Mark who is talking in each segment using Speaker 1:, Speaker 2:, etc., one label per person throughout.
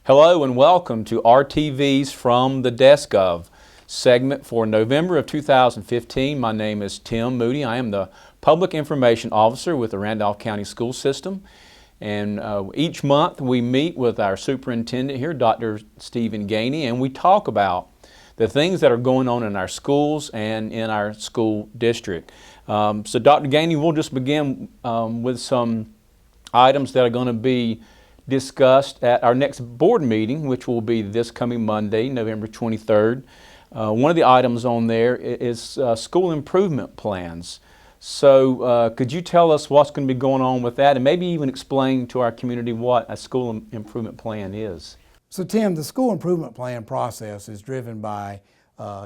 Speaker 1: Hello and welcome to RTV's From the Desk Of segment for November of 2015. My name is Tim Moody. I am the Public Information Officer with the Randolph County School System. And each month we meet with our superintendent here, Dr. Stephen Gainey, and we talk about the things that are going on in our schools and in our school district. So Dr. Gainey, we'll just begin with some items that are going to be discussed at our next board meeting, which will be this coming Monday, November 23rd. One of the items on there is school improvement plans. So could you tell us what's going to be going on with that and maybe even explain to our community what a school improvement plan is?
Speaker 2: So Tim, the school improvement plan process is driven by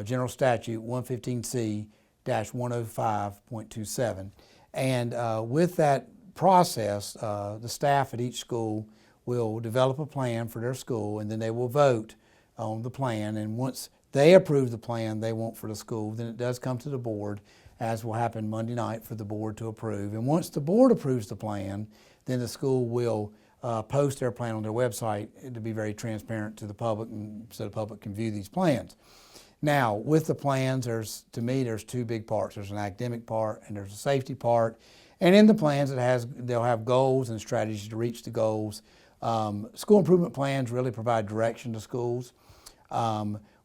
Speaker 2: General Statute 115C-105.27. And with that process, the staff at each school will develop a plan for their school, and then they will vote on the plan. And once they approve the plan they want for the school, then it does come to the board, as will happen Monday night, for the board to approve. And once the board approves the plan, then the school will post their plan on their website to be very transparent to the public, and so the public can view these plans. Now, with the plans, to me, there's two big parts. There's an academic part and there's a safety part. And in the plans, they'll have goals and strategies to reach the goals. School improvement plans really provide direction to schools.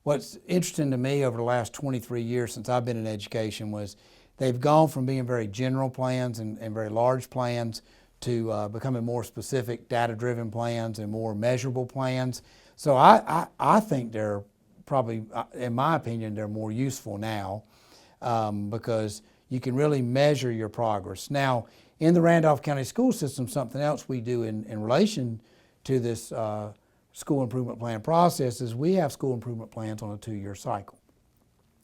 Speaker 2: What's interesting to me over the last 23 years since I've been in education was they've gone from being very general plans and very large plans to becoming more specific, data-driven plans and more measurable plans. So I think they're probably, in my opinion, they're more useful now because you can really measure your progress. Now, in the Randolph County School System, something else we do in relation to this school improvement plan process is we have school improvement plans on a 2-year cycle.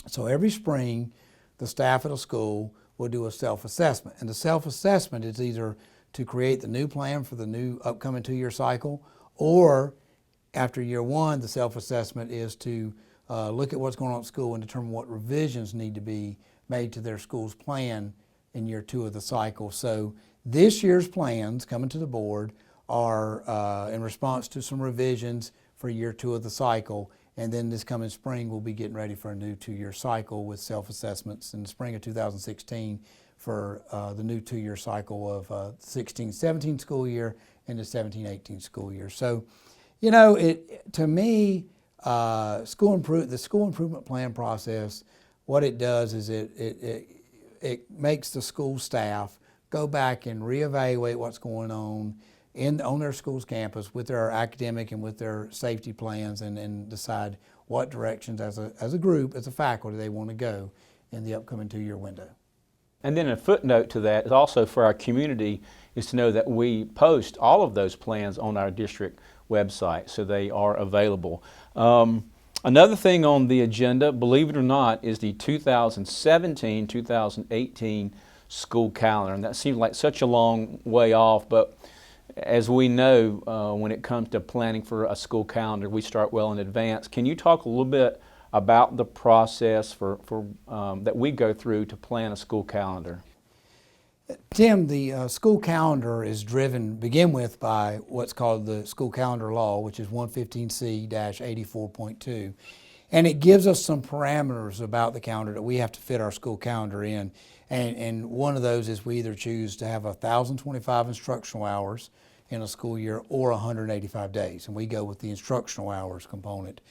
Speaker 2: So every spring, the staff at a school will do a self-assessment. And the self-assessment is either to create the new plan for the new upcoming 2-year cycle, or after year one, the self-assessment is to look at what's going on at school and determine what revisions need to be made to their school's plan in year 2 of the cycle. So this year's plans coming to the board are in response to some revisions for year 2 of the cycle. And then this coming spring, we'll be getting ready for a new 2-year cycle with self-assessments in the spring of 2016 for the new 2-year cycle of 16-17 school year and the 17-18 school year. So, you know, to me, the school improvement plan process, what it does is it makes the school staff go back and reevaluate what's going on their school's campus with their academic and with their safety plans, and decide what directions as a group, as a faculty, they want to go in the upcoming 2-year window.
Speaker 1: And then a footnote to that is also for our community is to know that we post all of those plans on our district website, so they are available. Another thing on the agenda, believe it or not, is the 2017-2018 school calendar. And that seems like such a long way off, but as we know, when it comes to planning for a school calendar, we start well in advance. Can you talk a little bit about the process that we go through to plan a school calendar?
Speaker 2: Tim, the school calendar is begin with by what's called the school calendar law, which is 115C-84.2. And it gives us some parameters about the calendar that we have to fit our school calendar in. And one of those is we either choose to have 1,025 instructional hours in a school year or 185 days. And we go with the instructional hours component.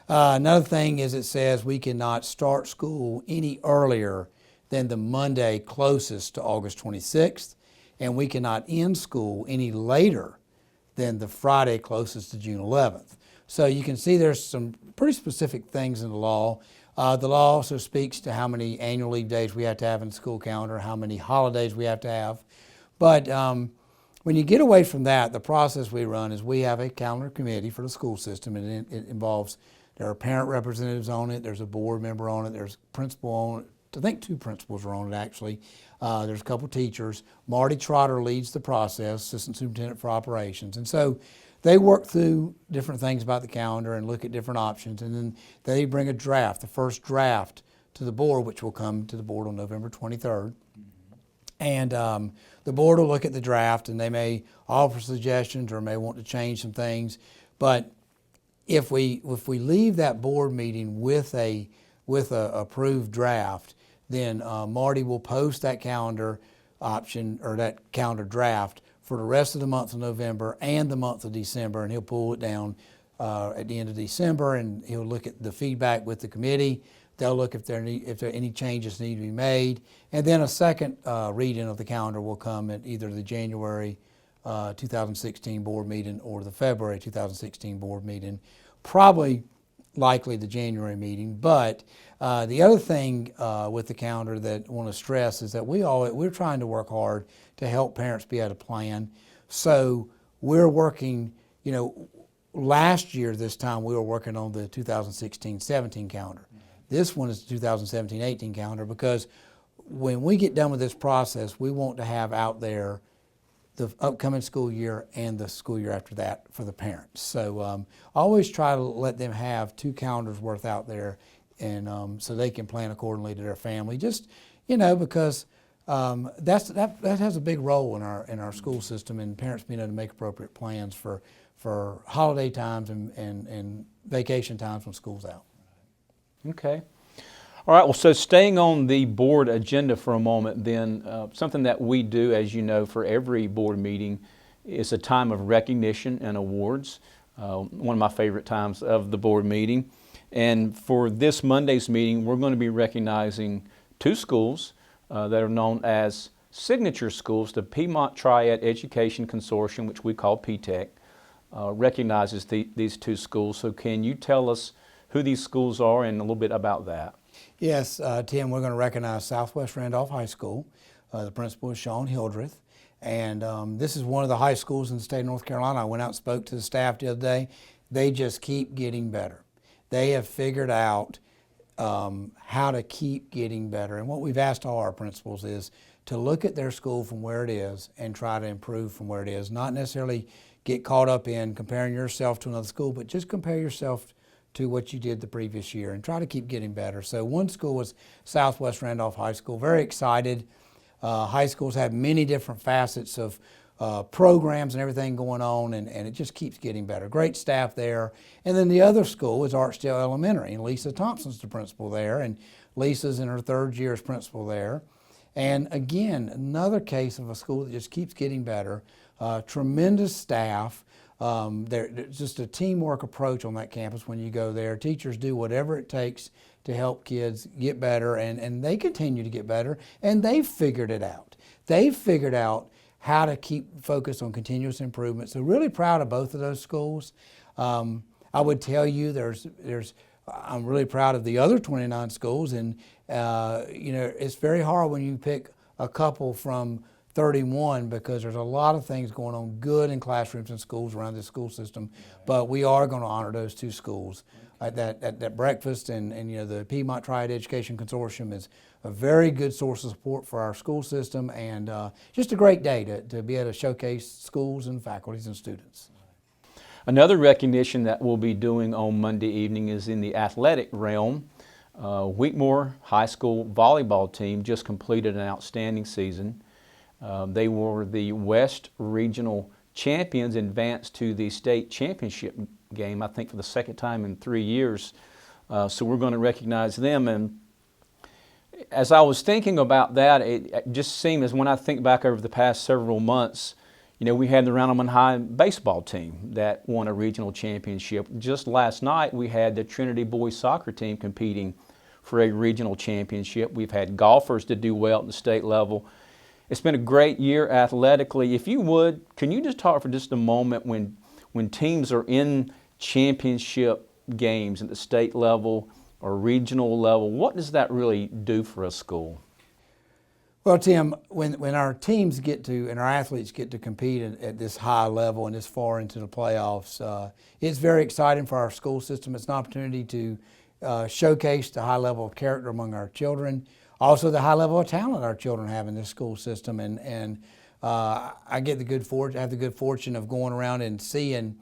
Speaker 2: Another thing is it says we cannot start school any earlier than the Monday closest to August 26th, and we cannot end school any later than the Friday closest to June 11th. So you can see there's some pretty specific things in the law. The law also speaks to how many annual leave days we have to have in the school calendar, how many holidays we have to have. But when you get away from that, the process we run is we have a calendar committee for the school system, and it involves, there are parent representatives on it, there's a board member on it, there's a principal on it. I think 2 principals are on it, actually. There's a couple teachers. Marty Trotter leads the process, Assistant Superintendent for Operations. And so they work through different things about the calendar and look at different options. And then they bring a draft, the first draft, to the board, which will come to the board on November 23rd. And the board will look at the draft, and they may offer suggestions or may want to change some things. But if we leave that board meeting with a approved draft, then Marty will post that calendar option or that calendar draft for the rest of the month of November and the month of December, and he'll pull it down at the end of December, and he'll look at the feedback with the committee. They'll look if there any changes need to be made, and then a second reading of the calendar will come at either the January 2016 board meeting or the February 2016 board meeting, probably likely the January meeting. But the other thing with the calendar that I want to stress is that we're trying to work hard to help parents be able to plan. So we're working, last year this time we were working on the 2016-17 calendar. This one is the 2017-18 calendar, because when we get done with this process, we want to have out there the upcoming school year and the school year after that for the parents. So always try to let them have 2 calendars worth out there, and so they can plan accordingly to their family. Just because that has a big role in our school system, and parents being able to make appropriate plans for holiday times and vacation times when school's out.
Speaker 1: Okay. All right, well, so staying on the board agenda for a moment then, something that we do, as you know, for every board meeting is a time of recognition and awards, one of my favorite times of the board meeting. And for this Monday's meeting, we're going to be recognizing 2 schools that are known as signature schools. The Piedmont Triad Education Consortium, which we call PTEC, recognizes these 2 schools. So can you tell us who these schools are and a little bit about that?
Speaker 2: Yes, Tim, we're going to recognize Southwest Randolph High School. The principal is Sean Hildreth, and this is one of the high schools in the state of North Carolina. I went out and spoke to the staff the other day. They just keep getting better. They have figured out how to keep getting better, and what we've asked all our principals is to look at their school from where it is and try to improve from where it is, not necessarily get caught up in comparing yourself to another school, but just compare yourself to what you did the previous year and try to keep getting better. So one school was Southwest Randolph High School. Very excited. High schools have many different facets of programs and everything going on, and it just keeps getting better. Great staff there. And then the other school is Archdale Elementary, and Lisa Thompson's the principal there, and Lisa's in her 3rd year as principal there. And again, another case of a school that just keeps getting better. Tremendous staff. There's just a teamwork approach on that campus when you go there. Teachers do whatever it takes to help kids get better, and they continue to get better, and they've figured it out. They've figured out how to keep focused on continuous improvement. So really proud of both of those schools. I would tell you I'm really proud of the other 29 schools, and it's very hard when you pick a couple from 31 because there's a lot of things going on good in classrooms and schools around this school system, but we are going to honor those 2 schools at that breakfast, and the Piedmont Triad Education Consortium is a very good source of support for our school system, and just a great day to be able to showcase schools and faculties and students.
Speaker 1: Another recognition that we'll be doing on Monday evening is in the athletic realm. Wheatmore High School volleyball team just completed an outstanding season. They were the West Regional champions, advanced to the state championship game, I think for the 2nd time in 3 years. So we're going to recognize them. And as I was thinking about that, it just seemed, as when I think back over the past several months, we had the Randolph High baseball team that won a regional championship. Just last night, we had the Trinity boys soccer team competing for a regional championship. We've had golfers to do well at the state level. It's been a great year athletically. If you would, can you just talk for just a moment when teams are in championship games at the state level or regional level, what does that really do for a school?
Speaker 2: Well, Tim, when our teams and our athletes get to compete at this high level and this far into the playoffs, it's very exciting for our school system. It's an opportunity to showcase the high level of character among our children. Also, the high level of talent our children have in this school system, and I get have the good fortune of going around and seeing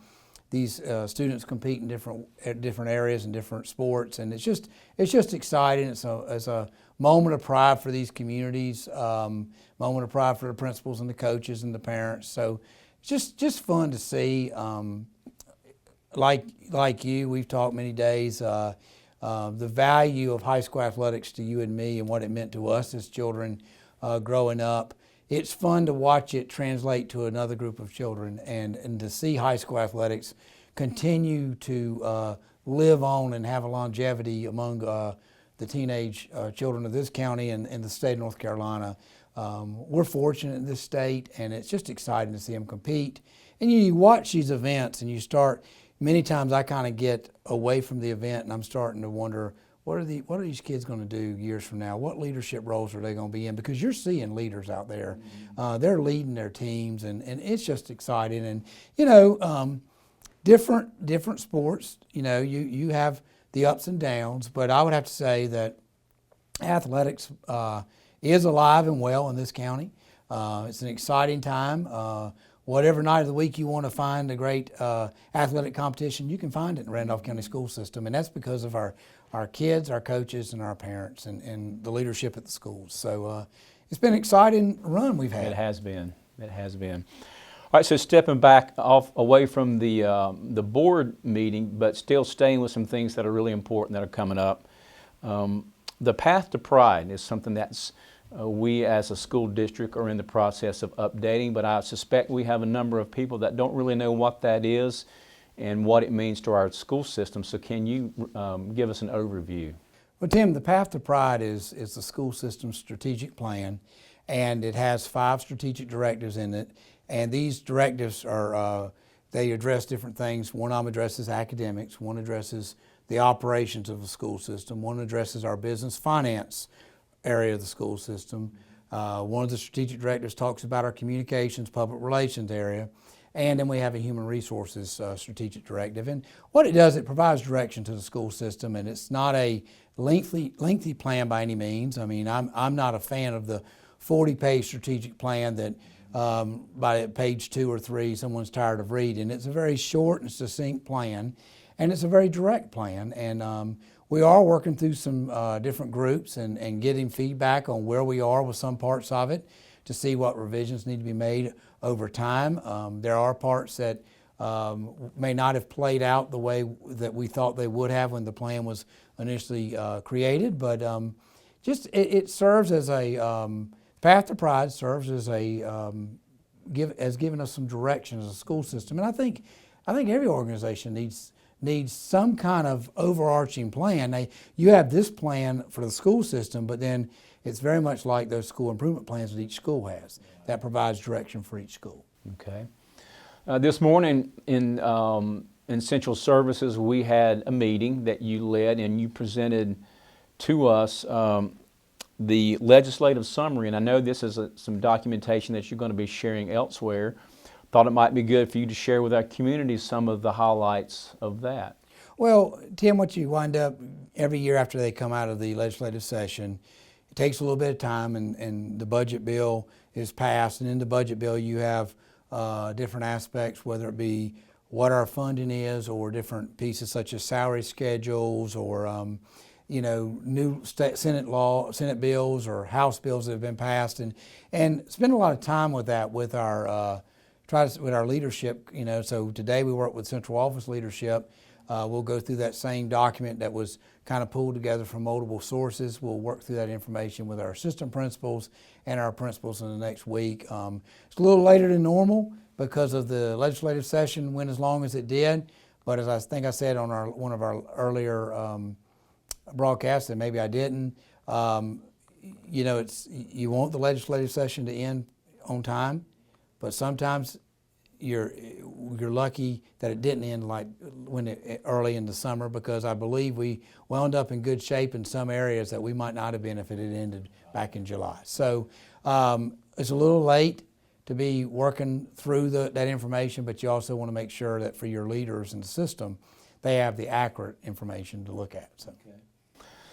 Speaker 2: these students compete in different areas and different sports, and it's just exciting. It's a moment of pride for these communities, moment of pride for the principals and the coaches and the parents. So it's just fun to see. like you, we've talked many days, the value of high school athletics to you and me and what it meant to us as children growing up. It's fun to watch it translate to another group of children and to see high school athletics continue to live on and have a longevity among the teenage children of this county and the state of North Carolina. We're fortunate in this state, and it's just exciting to see them compete. And you watch these events and you start, many times I kind of get away from the event and I'm starting to wonder, what are these kids going to do years from now? What leadership roles are they going to be in? Because you're seeing leaders out there. They're leading their teams, and it's just exciting. And, you know, different sports, you know, you have the ups and downs, but I would have to say that athletics is alive and well in this county. It's an exciting time. Whatever night of the week you want to find a great athletic competition, you can find it in the Randolph County School System, and that's because of our kids, our coaches, and our parents, and the leadership at the schools. So it's been an exciting run we've had.
Speaker 1: It has been. It has been. All right, so stepping back away from the board meeting, but still staying with some things that are really important that are coming up. The Path to Pride is something that's we as a school district are in the process of updating, but I suspect we have a number of people that don't really know what that is and what it means to our school system. So can you give us an overview?
Speaker 2: Well, Tim, the Path to Pride is the school system's strategic plan, and it has 5 strategic directives in it. And these directives are, they address different things. One of them addresses academics, one addresses the operations of the school system, one addresses our business finance area of the school system. One of the strategic directives talks about our communications, public relations area, and then we have a human resources strategic directive. And what it does, it provides direction to the school system, and it's not a lengthy plan by any means. I mean, I'm not a fan of the 40-page strategic plan that by page 2 or 3 someone's tired of reading. It's a very short and succinct plan, and it's a very direct plan. And we are working through some different groups and getting feedback on where we are with some parts of it to see what revisions need to be made over time. There are parts that may not have played out the way that we thought they would have when the plan was initially created, but it serves as a Path to Pride serves as giving us some direction as a school system. And I think every organization needs some kind of overarching plan. You have this plan for the school system, but then it's very much like those school improvement plans that each school has that provides direction for each school.
Speaker 1: Okay. This morning in Central Services, we had a meeting that you led, and you presented to us the legislative summary. And I know this is some documentation that you're going to be sharing elsewhere. Thought it might be good for you to share with our community some of the highlights of that.
Speaker 2: Well, Tim, what you wind up every year after they come out of the legislative session, it takes a little bit of time, and the budget bill is passed. And in the budget bill you have different aspects, whether it be what our funding is or different pieces such as salary schedules or new Senate bills or House bills that have been passed, and spend a lot of time with that with our with our leadership. So today we work with central office leadership. We'll go through that same document that was kind of pulled together from multiple sources. We'll work through that information with our assistant principals and our principals in the next week. It's a little later than normal because of the legislative session went as long as it did, but as I think I said on one of our earlier broadcasts, and maybe I didn't, you want the legislative session to end on time, but sometimes you're lucky that it didn't end like early in the summer, because I believe we wound up in good shape in some areas that we might not have been if it had ended back in July. So it's a little late to be working through that information, but you also want to make sure that for your leaders in the system, they have the accurate information to look at. So.
Speaker 1: Okay.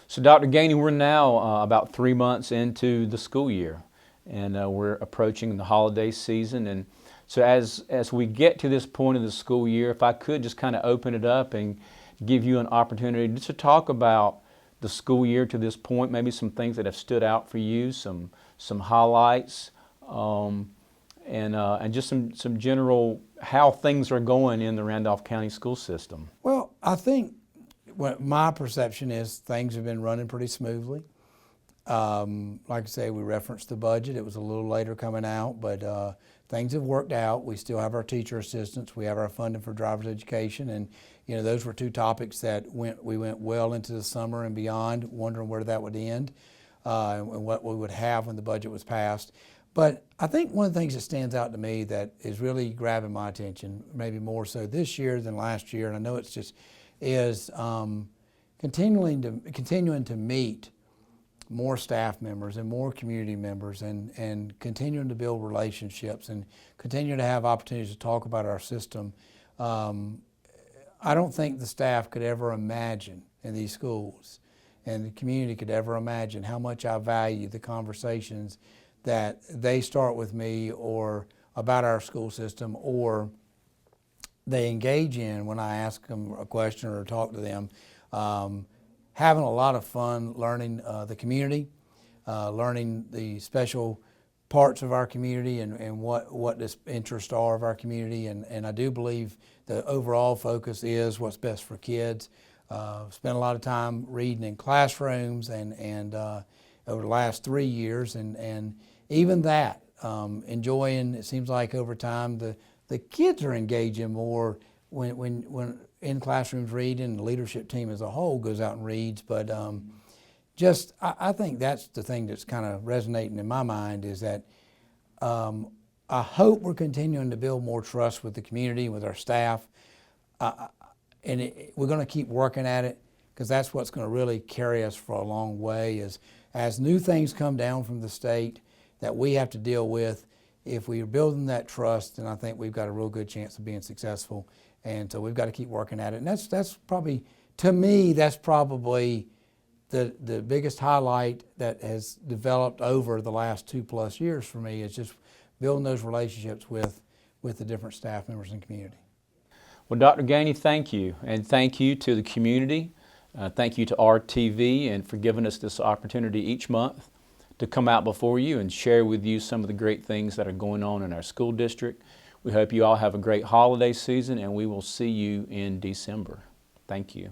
Speaker 1: So Dr. Gainey, we're now about 3 months into the school year, and we're approaching the holiday season. And so as we get to this point of the school year, if I could just kind of open it up and give you an opportunity just to talk about the school year to this point, maybe some things that have stood out for you, some highlights, and just some general how things are going in the Randolph County School System.
Speaker 2: Well, I think what my perception is things have been running pretty smoothly. Like I say, we referenced the budget. It was a little later coming out, but things have worked out. We still have our teacher assistants. We have our funding for driver's education, and those were two topics that we went well into the summer and beyond, wondering where that would end and what we would have when the budget was passed. But I think one of the things that stands out to me that is really grabbing my attention, maybe more so this year than last year, and I know it's just, is continuing to meet more staff members and more community members and continuing to build relationships and continuing to have opportunities to talk about our system. I don't think the staff could ever imagine in these schools and the community could ever imagine how much I value the conversations that they start with me or about our school system, or they engage in when I ask them a question or talk to them. Having a lot of fun learning the community, learning the special parts of our community and what the interests are of our community. And I do believe the overall focus is what's best for kids. Spent a lot of time reading in classrooms and over the last 3 years, and even that, enjoying, it seems like over time, the kids are engaging more when in classrooms reading. The leadership team as a whole goes out and reads, but I think that's the thing that's kind of resonating in my mind is that I hope we're continuing to build more trust with the community, with our staff, and we're going to keep working at it because that's what's going to really carry us for a long way is as new things come down from the state that we have to deal with. If we are building that trust, then I think we've got a real good chance of being successful. And so we've got to keep working at it. And that's probably, to me, that's probably the biggest highlight that has developed over the last 2+ years for me is just building those relationships with the different staff members and community.
Speaker 1: Well, Dr. Gainey, thank you. And thank you to the community. Thank you to RTV and for giving us this opportunity each month to come out before you and share with you some of the great things that are going on in our school district. We hope you all have a great holiday season, and we will see you in December. Thank you.